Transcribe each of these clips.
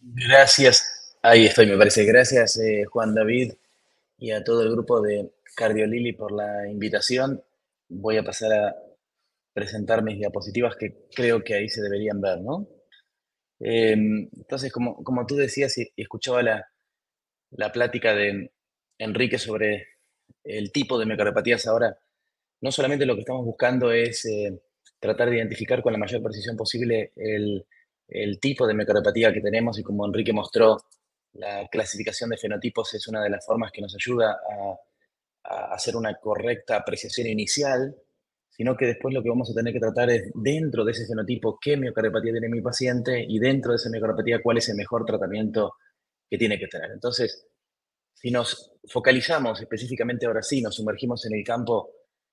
Gracias, ahí estoy, me parece. Gracias, Juan David, y a todo el grupo de Cardiolili por la invitación. Voy a pasar a presentar mis diapositivas que creo que ahí se deberían ver, ¿no? Entonces, como tú decías y escuchaba la plática de Enrique sobre el tipo de miocardopatías ahora, no solamente lo que estamos buscando es tratar de identificar con la mayor precisión posible el tipo de micropatía que tenemos y como Enrique mostró, la clasificación de fenotipos es una de las formas que nos ayuda a hacer una correcta apreciación inicial, sino que después lo que vamos a tener que tratar es dentro de ese fenotipo qué miocardiopatía tiene mi paciente y dentro de esa miocardiopatía cuál es el mejor tratamiento que tiene que tener. Entonces, si nos focalizamos específicamente ahora sí, nos sumergimos en el campo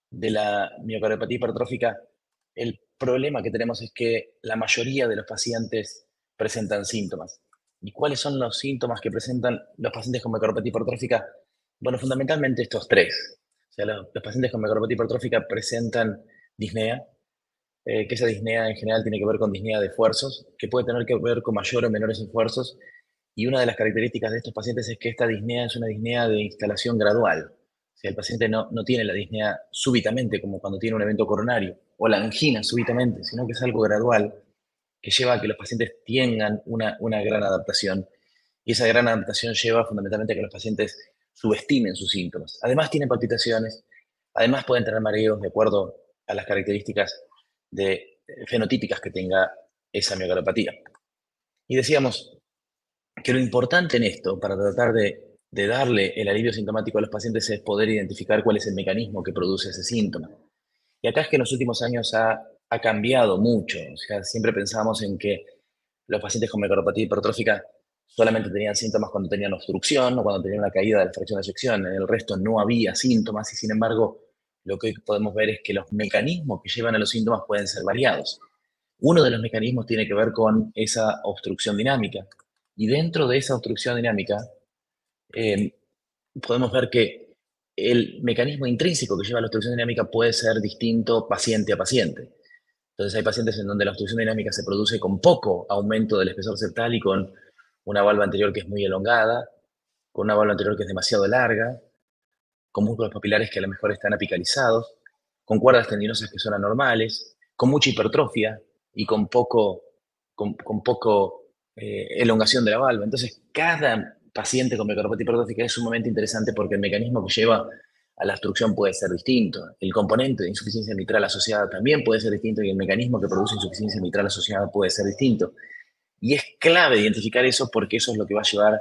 de la miocardiopatía hipertrófica, el problema que tenemos es que la mayoría de los pacientes presentan síntomas. ¿Y cuáles son los síntomas que presentan los pacientes con miocardiopatía hipertrófica? Bueno, fundamentalmente estos tres. O sea, los pacientes con miocardiopatía hipertrófica presentan disnea, que esa disnea en general tiene que ver con disnea de esfuerzos, que puede tener que ver con mayor o menores esfuerzos, y una de las características de estos pacientes es que esta disnea es una disnea de instalación gradual. O sea, el paciente no tiene la disnea súbitamente, como cuando tiene un evento coronario, o la angina súbitamente, sino que es algo gradual que lleva a que los pacientes tengan una gran adaptación. Y esa gran adaptación lleva fundamentalmente a que los pacientes subestimen sus síntomas. Además tienen palpitaciones, además pueden tener mareos de acuerdo a las características fenotípicas que tenga esa miocardiopatía. Y decíamos, que lo importante en esto, para tratar de darle el alivio sintomático a los pacientes, es poder identificar cuál es el mecanismo que produce ese síntoma. Y acá es que en los últimos años ha cambiado mucho. O sea, siempre pensábamos en que los pacientes con micropatía hipertrófica solamente tenían síntomas cuando tenían obstrucción o cuando tenían una caída de la fracción de eyección. En el resto no había síntomas y, sin embargo, lo que hoy podemos ver es que los mecanismos que llevan a los síntomas pueden ser variados. Uno de los mecanismos tiene que ver con esa obstrucción dinámica. Y dentro de esa obstrucción dinámica, eh, podemos ver que el mecanismo intrínseco que lleva a la obstrucción dinámica puede ser distinto paciente a paciente. Entonces hay pacientes en donde la obstrucción dinámica se produce con poco aumento del espesor septal y con una valva anterior que es muy elongada, con una valva anterior que es demasiado larga, con músculos papilares que a lo mejor están apicalizados, con cuerdas tendinosas que son anormales, con mucha hipertrofia y con poco elongación de la valva. Entonces, cada paciente con miocardiopatía hipertrófica es sumamente interesante porque el mecanismo que lleva a la obstrucción puede ser distinto. El componente de insuficiencia mitral asociada también puede ser distinto y el mecanismo que produce insuficiencia mitral asociada puede ser distinto. Y es clave identificar eso porque eso es lo que va a llevar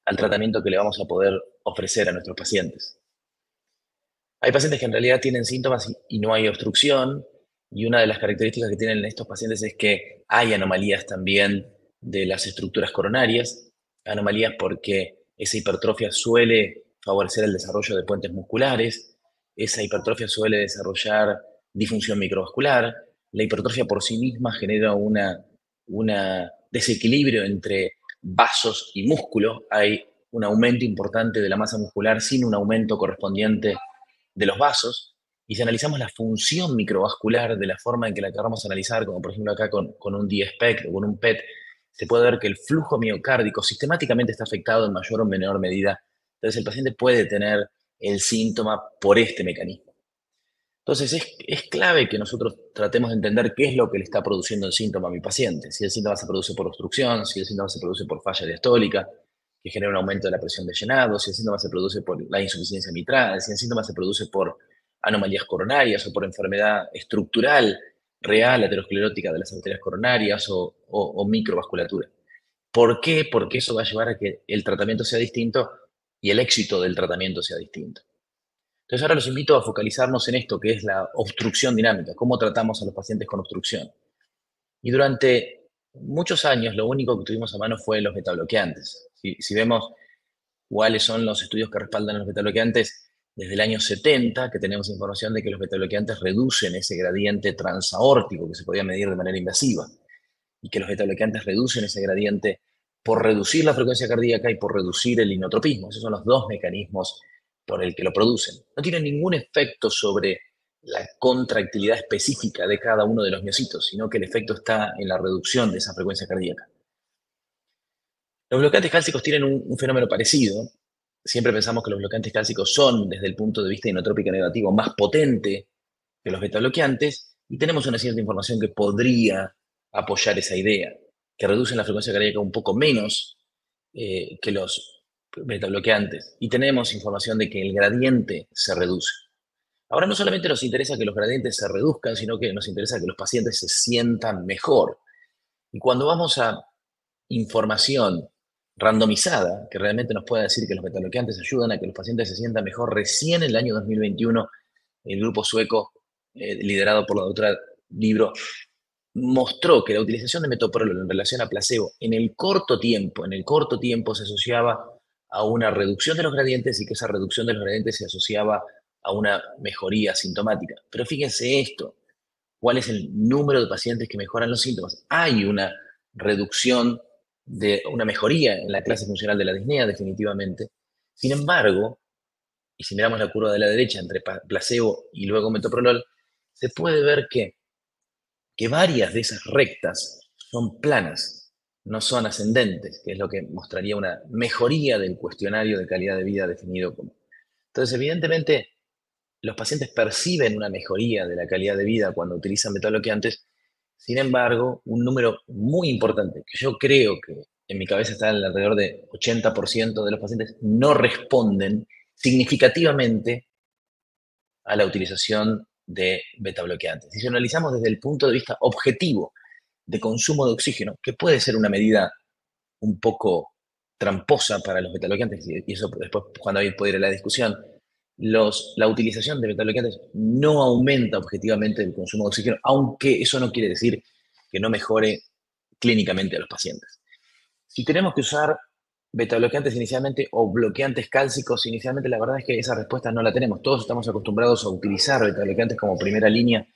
al tratamiento que le vamos a poder ofrecer a nuestros pacientes. Hay pacientes que en realidad tienen síntomas y no hay obstrucción, y una de las características que tienen estos pacientes es que hay anomalías también de las estructuras coronarias, anomalías porque esa hipertrofia suele favorecer el desarrollo de puentes musculares, esa hipertrofia suele desarrollar disfunción microvascular, la hipertrofia por sí misma genera una desequilibrio entre vasos y músculo, hay un aumento importante de la masa muscular sin un aumento correspondiente de los vasos, y si analizamos la función microvascular de la forma en que la queramos analizar, como por ejemplo acá con un DSPECT o con un PET, se puede ver que el flujo miocárdico sistemáticamente está afectado en mayor o menor medida. Entonces el paciente puede tener el síntoma por este mecanismo. Entonces es clave que nosotros tratemos de entender qué es lo que le está produciendo el síntoma a mi paciente. Si el síntoma se produce por obstrucción, si el síntoma se produce por falla diastólica, que genera un aumento de la presión de llenado, si el síntoma se produce por la insuficiencia mitral, si el síntoma se produce por anomalías coronarias o por enfermedad estructural real aterosclerótica de las arterias coronarias o microvasculatura. ¿Por qué? Porque eso va a llevar a que el tratamiento sea distinto y el éxito del tratamiento sea distinto. Entonces ahora los invito a focalizarnos en esto, que es la obstrucción dinámica, cómo tratamos a los pacientes con obstrucción. Y durante muchos años lo único que tuvimos a mano fue los betabloqueantes. Si vemos cuáles son los estudios que respaldan los betabloqueantes, desde el año 70 que tenemos información de que los betabloqueantes reducen ese gradiente transaórtico que se podía medir de manera invasiva y que los betabloqueantes reducen ese gradiente por reducir la frecuencia cardíaca y por reducir el inotropismo. Esos son los dos mecanismos por el que lo producen. No tienen ningún efecto sobre la contractilidad específica de cada uno de los miocitos, sino que el efecto está en la reducción de esa frecuencia cardíaca. Los bloqueantes cálcicos tienen un fenómeno parecido. Siempre pensamos que los bloqueantes cálcicos son, desde el punto de vista inotrópico negativo, más potente que los betabloqueantes, y tenemos una cierta información que podría apoyar esa idea, que reducen la frecuencia cardíaca un poco menos que los betabloqueantes, y tenemos información de que el gradiente se reduce. Ahora no solamente nos interesa que los gradientes se reduzcan, sino que nos interesa que los pacientes se sientan mejor. Y cuando vamos a información randomizada, que realmente nos pueda decir que los betabloqueantes ayudan a que los pacientes se sientan mejor, recién en el año 2021 el grupo sueco, liderado por la doctora Libro, mostró que la utilización de metoprolol en relación a placebo en el corto tiempo se asociaba a una reducción de los gradientes y que esa reducción de los gradientes se asociaba a una mejoría sintomática. Pero fíjense esto, ¿cuál es el número de pacientes que mejoran los síntomas? Hay una reducción de una mejoría en la clase funcional de la disnea, definitivamente. Sin embargo, y si miramos la curva de la derecha entre placebo y luego metoprolol, se puede ver que varias de esas rectas son planas, no son ascendentes, que es lo que mostraría una mejoría del cuestionario de calidad de vida definido como. Entonces, evidentemente, los pacientes perciben una mejoría de la calidad de vida cuando utilizan beta-bloqueantes. Sin embargo, un número muy importante, que yo creo que en mi cabeza está alrededor de 80% de los pacientes, no responden significativamente a la utilización de beta-bloqueantes. Si analizamos desde el punto de vista objetivo de consumo de oxígeno, que puede ser una medida un poco tramposa para los beta-bloqueantes, y eso después Juan David puede ir a la discusión, la utilización de beta-bloqueantes no aumenta objetivamente el consumo de oxígeno, aunque eso no quiere decir que no mejore clínicamente a los pacientes. Si tenemos que usar betabloqueantes inicialmente o bloqueantes cálcicos inicialmente, la verdad es que esa respuesta no la tenemos. Todos estamos acostumbrados a utilizar betabloqueantes como primera línea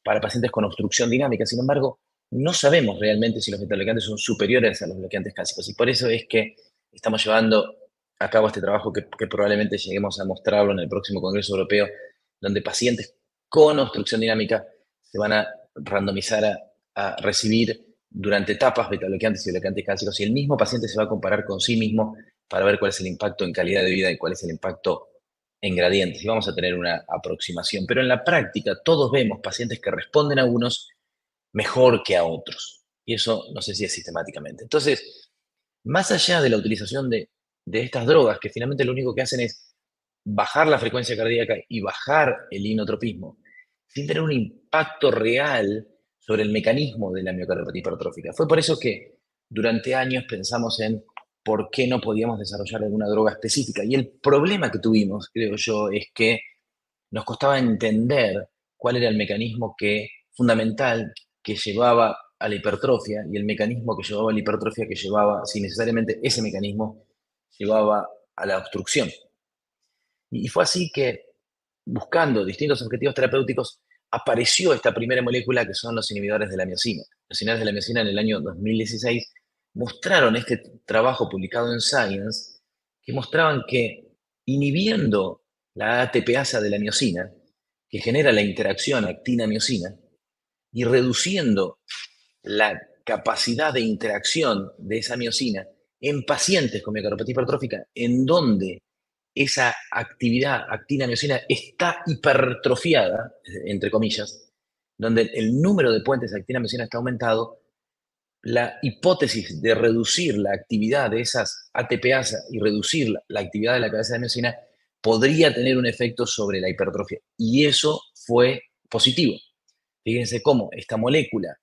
para pacientes con obstrucción dinámica. Sin embargo, no sabemos realmente si los betabloqueantes son superiores a los bloqueantes clásicos. Y por eso es que estamos llevando a cabo este trabajo que probablemente lleguemos a mostrarlo en el próximo Congreso Europeo, donde pacientes con obstrucción dinámica se van a randomizar a recibir durante etapas betabloqueantes y bloqueantes clásicos, y el mismo paciente se va a comparar con sí mismo para ver cuál es el impacto en calidad de vida y cuál es el impacto en gradientes, y vamos a tener una aproximación. Pero en la práctica todos vemos pacientes que responden a unos mejor que a otros. Y eso no sé si es sistemáticamente. Entonces, más allá de la utilización de estas drogas, que finalmente lo único que hacen es bajar la frecuencia cardíaca y bajar el inotropismo, sin tener un impacto real sobre el mecanismo de la miocardiopatía hipertrófica. Fue por eso que durante años pensamos en por qué no podíamos desarrollar alguna droga específica. Y el problema que tuvimos, creo yo, es que nos costaba entender cuál era el mecanismo fundamental que llevaba a la hipertrofia y el mecanismo que llevaba a la hipertrofia que llevaba, si necesariamente ese mecanismo llevaba a la obstrucción. Y fue así que, buscando distintos objetivos terapéuticos, apareció esta primera molécula que son los inhibidores de la miocina. Los inhibidores de la miocina en el año 2016 mostraron este trabajo publicado en Science, que mostraban que inhibiendo la ATPasa de la miocina, que genera la interacción actina-miocina, y reduciendo la capacidad de interacción de esa miocina en pacientes con miocardiopatía hipertrófica, en donde esa actividad actina-miocina está hipertrofiada, entre comillas, donde el número de puentes actina-miocina está aumentado, la hipótesis de reducir la actividad de esas ATPasa y reducir la actividad de la cabeza de miocina podría tener un efecto sobre la hipertrofia. Y eso fue positivo. Fíjense cómo esta molécula,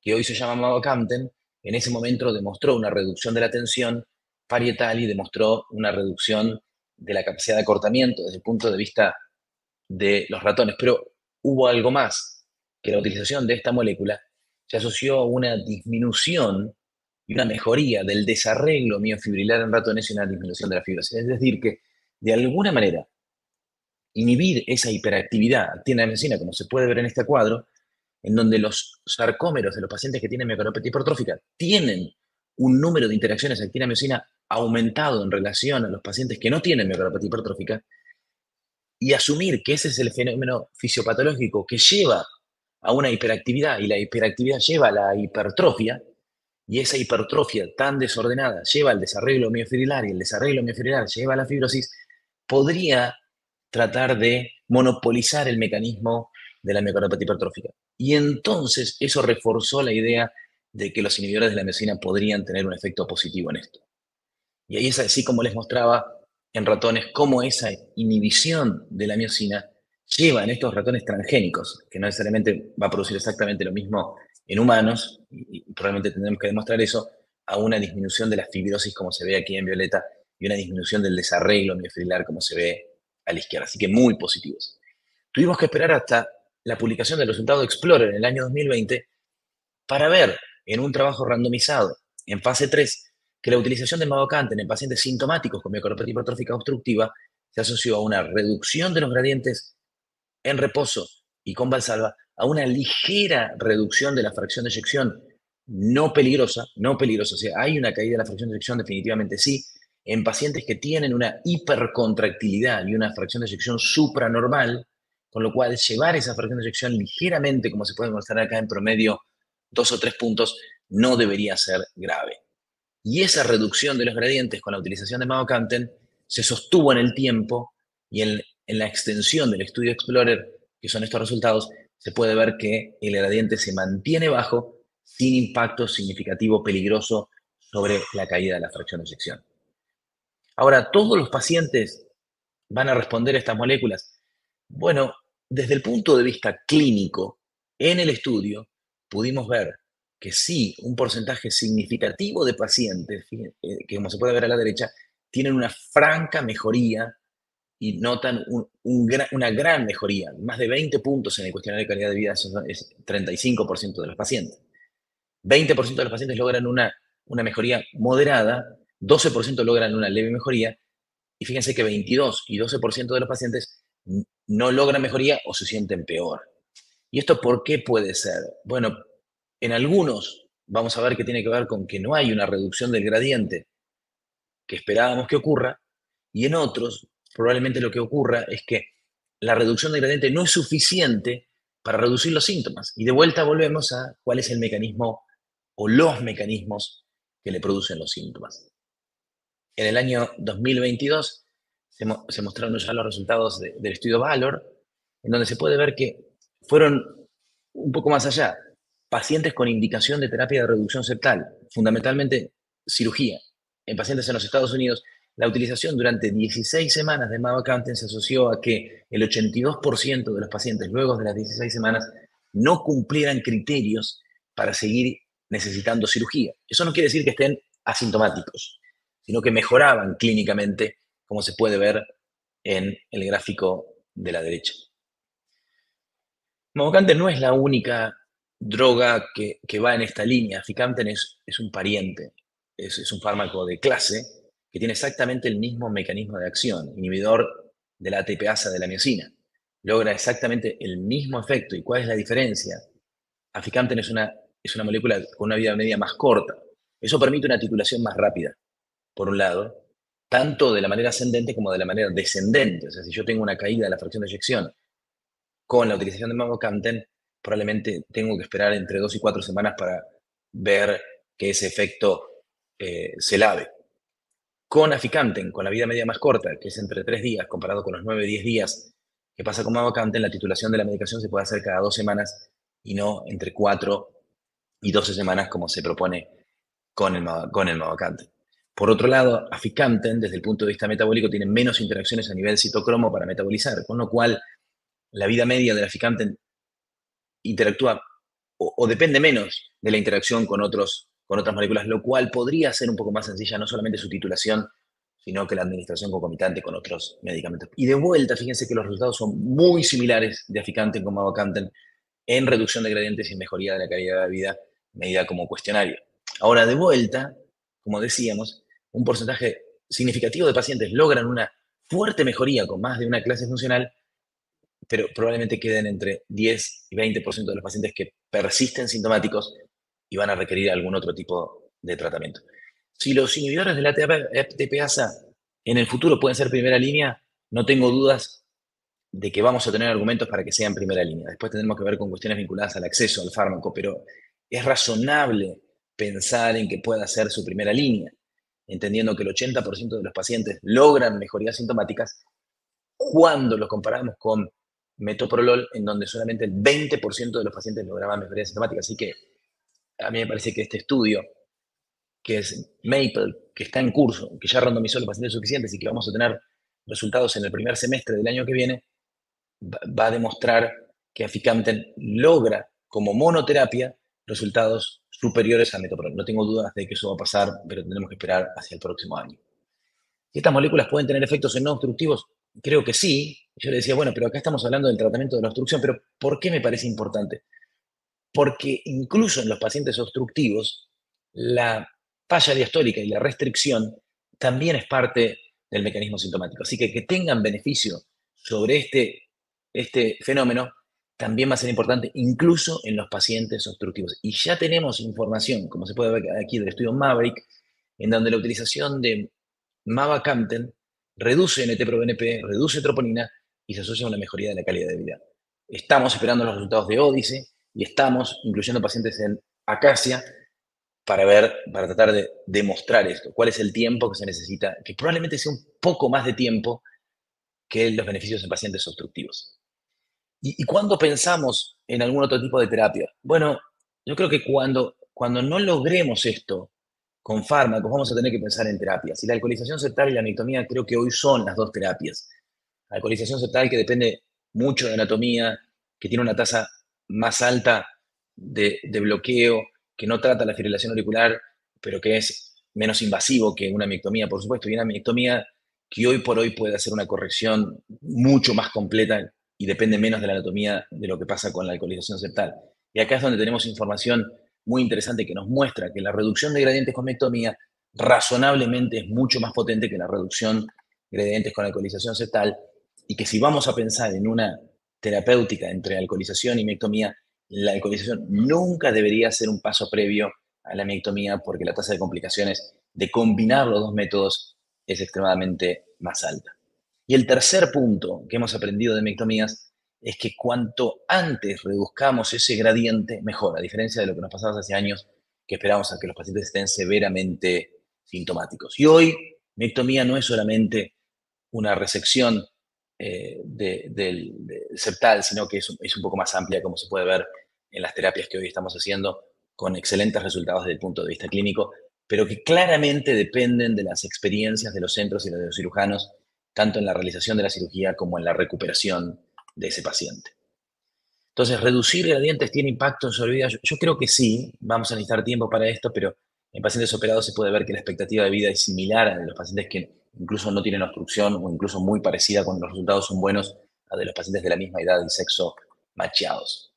que hoy se llama mavacamten, en ese momento demostró una reducción de la tensión parietal y demostró una reducción de la capacidad de acortamiento desde el punto de vista de los ratones. Pero hubo algo más, que la utilización de esta molécula se asoció a una disminución y una mejoría del desarreglo miofibrilar en ratones y una disminución de la fibrosis. Es decir, que de alguna manera inhibir esa hiperactividad actina de miocina, como se puede ver en este cuadro, en donde los sarcómeros de los pacientes que tienen miocardiopatía hipertrófica tienen un número de interacciones actina-miocina aumentado en relación a los pacientes que no tienen miocardiopatía hipertrófica, y asumir que ese es el fenómeno fisiopatológico que lleva a una hiperactividad y la hiperactividad lleva a la hipertrofia, y esa hipertrofia tan desordenada lleva al desarreglo miofibrillar y el desarreglo miofibrillar lleva a la fibrosis, podría tratar de monopolizar el mecanismo de la miocardiopatía hipertrófica. Y entonces eso reforzó la idea de que los inhibidores de la miocina podrían tener un efecto positivo en esto. Y ahí es así como les mostraba en ratones cómo esa inhibición de la miocina lleva en estos ratones transgénicos, que no necesariamente va a producir exactamente lo mismo en humanos, y probablemente tendremos que demostrar eso, a una disminución de la fibrosis como se ve aquí en violeta y una disminución del desarreglo miofibrillar como se ve a la izquierda. Así que muy positivos. Tuvimos que esperar hasta la publicación del resultado de Explorer en el año 2020 para ver en un trabajo randomizado en fase 3 que la utilización de mavocanten en pacientes sintomáticos con miocardiopatía hipertrófica obstructiva se asoció a una reducción de los gradientes en reposo y con Valsalva, a una ligera reducción de la fracción de eyección no peligrosa, o sea, hay una caída de la fracción de eyección definitivamente sí, en pacientes que tienen una hipercontractilidad y una fracción de eyección supranormal, con lo cual llevar esa fracción de eyección ligeramente, como se puede mostrar acá en promedio, 2 o 3 puntos, no debería ser grave. Y esa reducción de los gradientes con la utilización de mavocanten se sostuvo en el tiempo y en la extensión del estudio Explorer, que son estos resultados, se puede ver que el gradiente se mantiene bajo sin impacto significativo peligroso sobre la caída de la fracción de eyección. Ahora, ¿todos los pacientes van a responder a estas moléculas? Bueno, desde el punto de vista clínico, en el estudio pudimos ver que sí, un porcentaje significativo de pacientes, que como se puede ver a la derecha, tienen una franca mejoría y notan una gran mejoría, más de 20 puntos en el cuestionario de calidad de vida, eso es 35% de los pacientes. 20% de los pacientes logran una mejoría moderada, 12% logran una leve mejoría, y fíjense que 22 y 12% de los pacientes no logran mejoría o se sienten peor. ¿Y esto por qué puede ser? Bueno, en algunos vamos a ver que tiene que ver con que no hay una reducción del gradiente que esperábamos que ocurra, y en otros probablemente lo que ocurra es que la reducción del gradiente no es suficiente para reducir los síntomas. Y de vuelta volvemos a cuál es el mecanismo o los mecanismos que le producen los síntomas. En el año 2022 se mostraron ya los resultados del estudio Valor, en donde se puede ver que fueron un poco más allá. Pacientes con indicación de terapia de reducción septal, fundamentalmente cirugía. En pacientes en los Estados Unidos, la utilización durante 16 semanas de mavocanten se asoció a que el 82% de los pacientes luego de las 16 semanas no cumplieran criterios para seguir necesitando cirugía. Eso no quiere decir que estén asintomáticos, sino que mejoraban clínicamente, como se puede ver en el gráfico de la derecha. Mavocanten no es la única droga que va en esta línea. Aficamten es un pariente, es un fármaco de clase que tiene exactamente el mismo mecanismo de acción, inhibidor de la ATPasa de la miocina. Logra exactamente el mismo efecto. ¿Y cuál es la diferencia? Aficamten es una molécula con una vida media más corta. Eso permite una titulación más rápida, por un lado, tanto de la manera ascendente como de la manera descendente. O sea, si yo tengo una caída de la fracción de eyección con la utilización de mavocanten, probablemente tengo que esperar entre 2 y 4 semanas para ver que ese efecto se lave. Con aficamten, con la vida media más corta, que es entre 3 días, comparado con los 9-10 días que pasa con mavocanten, la titulación de la medicación se puede hacer cada 2 semanas y no entre 4 y 12 semanas como se propone con el mavocanten. Por otro lado, aficamten, desde el punto de vista metabólico, tiene menos interacciones a nivel citocromo para metabolizar, con lo cual la vida media del aficamten interactúa o depende menos de la interacción con otras moléculas, lo cual podría ser un poco más sencilla, no solamente su titulación, sino que la administración concomitante con otros medicamentos. Y de vuelta, fíjense que los resultados son muy similares de aficamten con mavocanten en reducción de gradientes y mejoría de la calidad de vida medida como cuestionario. Ahora, de vuelta, como decíamos, un porcentaje significativo de pacientes logran una fuerte mejoría con más de una clase funcional, pero probablemente queden entre 10 y 20% de los pacientes que persisten sintomáticos y van a requerir algún otro tipo de tratamiento. Si los inhibidores de la ATPasa en el futuro pueden ser primera línea, no tengo dudas de que vamos a tener argumentos para que sean primera línea. Después tendremos que ver con cuestiones vinculadas al acceso al fármaco, pero es razonable pensar en que pueda ser su primera línea, entendiendo que el 80% de los pacientes logran mejorías sintomáticas cuando lo comparamos con metoprolol, en donde solamente el 20% de los pacientes lograban mejorías sintomáticas. Así que a mí me parece que este estudio, que es Maple, que está en curso, que ya randomizó los pacientes suficientes y que vamos a tener resultados en el primer semestre del año que viene, va a demostrar que aficamten logra como monoterapia resultados superiores a metoprolol. No tengo dudas de que eso va a pasar, pero tendremos que esperar hacia el próximo año. ¿Y estas moléculas pueden tener efectos en no obstructivos? Creo que sí. Yo le decía, bueno, pero acá estamos hablando del tratamiento de la obstrucción, pero ¿por qué me parece importante? Porque incluso en los pacientes obstructivos, la falla diastólica y la restricción también es parte del mecanismo sintomático. Así que tengan beneficio sobre este fenómeno también va a ser importante incluso en los pacientes obstructivos. Y ya tenemos información, como se puede ver aquí del estudio Maverick, en donde la utilización de mavacamten reduce NT-proBNP, reduce troponina y se asocia a una mejoría de la calidad de vida. Estamos esperando los resultados de Odyssey y estamos incluyendo pacientes en Acacia para tratar de demostrar esto. ¿Cuál es el tiempo que se necesita? Que probablemente sea un poco más de tiempo que los beneficios en pacientes obstructivos. ¿Y cuándo pensamos en algún otro tipo de terapia? Bueno, yo creo que cuando no logremos esto con fármacos, vamos a tener que pensar en terapias. Y la alcoholización septal y la mectomía creo que hoy son las dos terapias. La alcoholización septal que depende mucho de anatomía, que tiene una tasa más alta de bloqueo, que no trata la fibrilación auricular, pero que es menos invasivo que una miectomía, por supuesto, y una miectomía que hoy por hoy puede hacer una corrección mucho más completa y depende menos de la anatomía de lo que pasa con la alcoholización septal. Y acá es donde tenemos información muy interesante que nos muestra que la reducción de gradientes con miectomía razonablemente es mucho más potente que la reducción de gradientes con alcoholización septal y que si vamos a pensar en una terapéutica entre alcoholización y miectomía, la alcoholización nunca debería ser un paso previo a la miectomía porque la tasa de complicaciones de combinar los dos métodos es extremadamente más alta. Y el tercer punto que hemos aprendido de miectomías es que cuanto antes reduzcamos ese gradiente, mejor, a diferencia de lo que nos pasaba hace años, que esperábamos a que los pacientes estén severamente sintomáticos. Y hoy, miectomía no es solamente una resección del septal, sino que es un poco más amplia, como se puede ver en las terapias que hoy estamos haciendo, con excelentes resultados desde el punto de vista clínico, pero que claramente dependen de las experiencias de los centros y de los cirujanos, tanto en la realización de la cirugía como en la recuperación de ese paciente. Entonces, ¿reducir gradientes tiene impacto en su vida? Yo creo que sí, vamos a necesitar tiempo para esto, pero en pacientes operados se puede ver que la expectativa de vida es similar a de los pacientes que incluso no tienen obstrucción o incluso muy parecida cuando los resultados son buenos a de los pacientes de la misma edad y sexo macheados.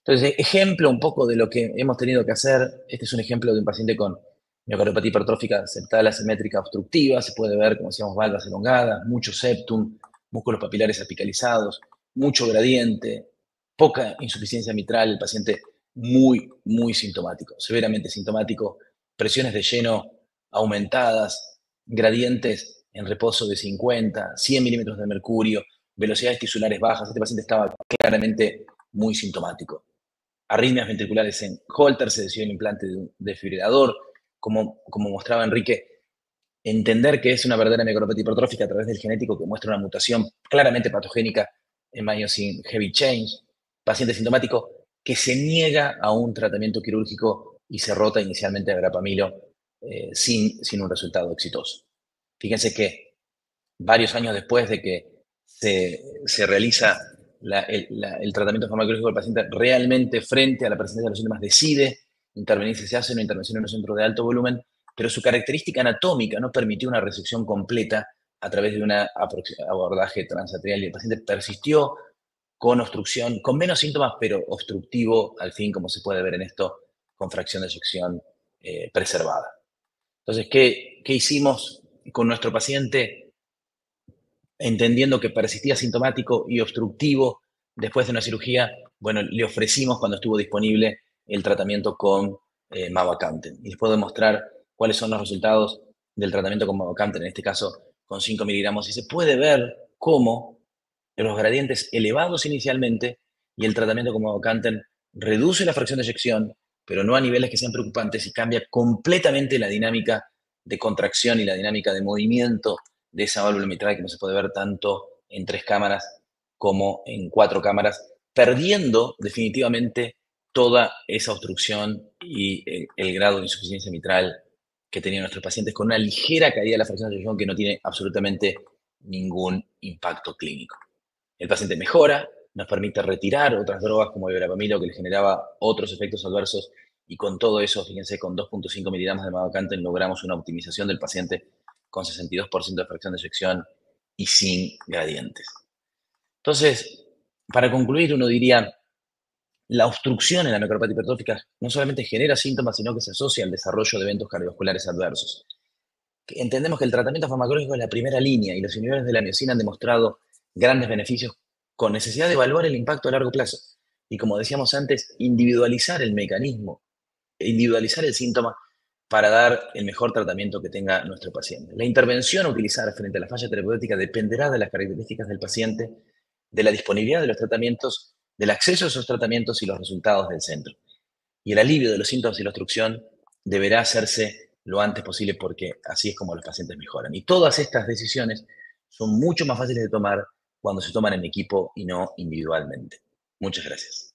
Entonces, ejemplo un poco de lo que hemos tenido que hacer. Este es un ejemplo de un paciente con miocardiopatía hipertrófica septal asimétrica obstructiva. Se puede ver, como decíamos, valvas elongadas, mucho septum, músculos papilares apicalizados, mucho gradiente, poca insuficiencia mitral, el paciente muy, muy sintomático, severamente sintomático, presiones de lleno aumentadas, gradientes en reposo de 50, 100 milímetros de mercurio, velocidades tisulares bajas. Este paciente estaba claramente muy sintomático. Arritmias ventriculares en Holter, se decidió el implante de un desfibrilador, como mostraba Enrique, entender que es una verdadera miocardiopatía hipertrófica a través del genético que muestra una mutación claramente patogénica en myosin heavy chain, paciente sintomático que se niega a un tratamiento quirúrgico y se rota inicialmente a verapamilo sin un resultado exitoso. Fíjense que varios años después de que se realiza el tratamiento farmacológico del paciente realmente frente a la presencia de los síntomas decide intervenir si se hace una intervención en un centro de alto volumen, pero su característica anatómica no permitió una resección completa a través de un abordaje transatrial y el paciente persistió con obstrucción, con menos síntomas, pero obstructivo al fin, como se puede ver en esto, con fracción de eyección preservada. Entonces, ¿qué hicimos con nuestro paciente? Entendiendo que persistía sintomático y obstructivo después de una cirugía, bueno, le ofrecimos cuando estuvo disponible el tratamiento con mavacamten. Y les puedo demostrar cuáles son los resultados del tratamiento con mavacamten, en este caso con 5 miligramos. Y se puede ver cómo los gradientes elevados inicialmente y el tratamiento con mavacamten reduce la fracción de eyección, pero no a niveles que sean preocupantes y cambia completamente la dinámica de contracción y la dinámica de movimiento de esa válvula mitral que no se puede ver tanto en 3 cámaras como en 4 cámaras, perdiendo definitivamente toda esa obstrucción y el grado de insuficiencia mitral que tenían nuestros pacientes con una ligera caída de la fracción de eyección que no tiene absolutamente ningún impacto clínico. El paciente mejora, nos permite retirar otras drogas como el verapamilo que le generaba otros efectos adversos y con todo eso, fíjense, con 2.5 miligramos de mavacamten logramos una optimización del paciente con 62% de fracción de eyección y sin gradientes. Entonces, para concluir, uno diría, la obstrucción en la miocardiopatía hipertrófica no solamente genera síntomas, sino que se asocia al desarrollo de eventos cardiovasculares adversos. Entendemos que el tratamiento farmacológico es la primera línea y los inhibidores de la miocina han demostrado grandes beneficios con necesidad de evaluar el impacto a largo plazo. Y como decíamos antes, individualizar el mecanismo, individualizar el síntoma para dar el mejor tratamiento que tenga nuestro paciente. La intervención a utilizar frente a la falla terapéutica dependerá de las características del paciente, de la disponibilidad de los tratamientos, del acceso a esos tratamientos y los resultados del centro. Y el alivio de los síntomas y la obstrucción deberá hacerse lo antes posible porque así es como los pacientes mejoran. Y todas estas decisiones son mucho más fáciles de tomar cuando se toman en equipo y no individualmente. Muchas gracias.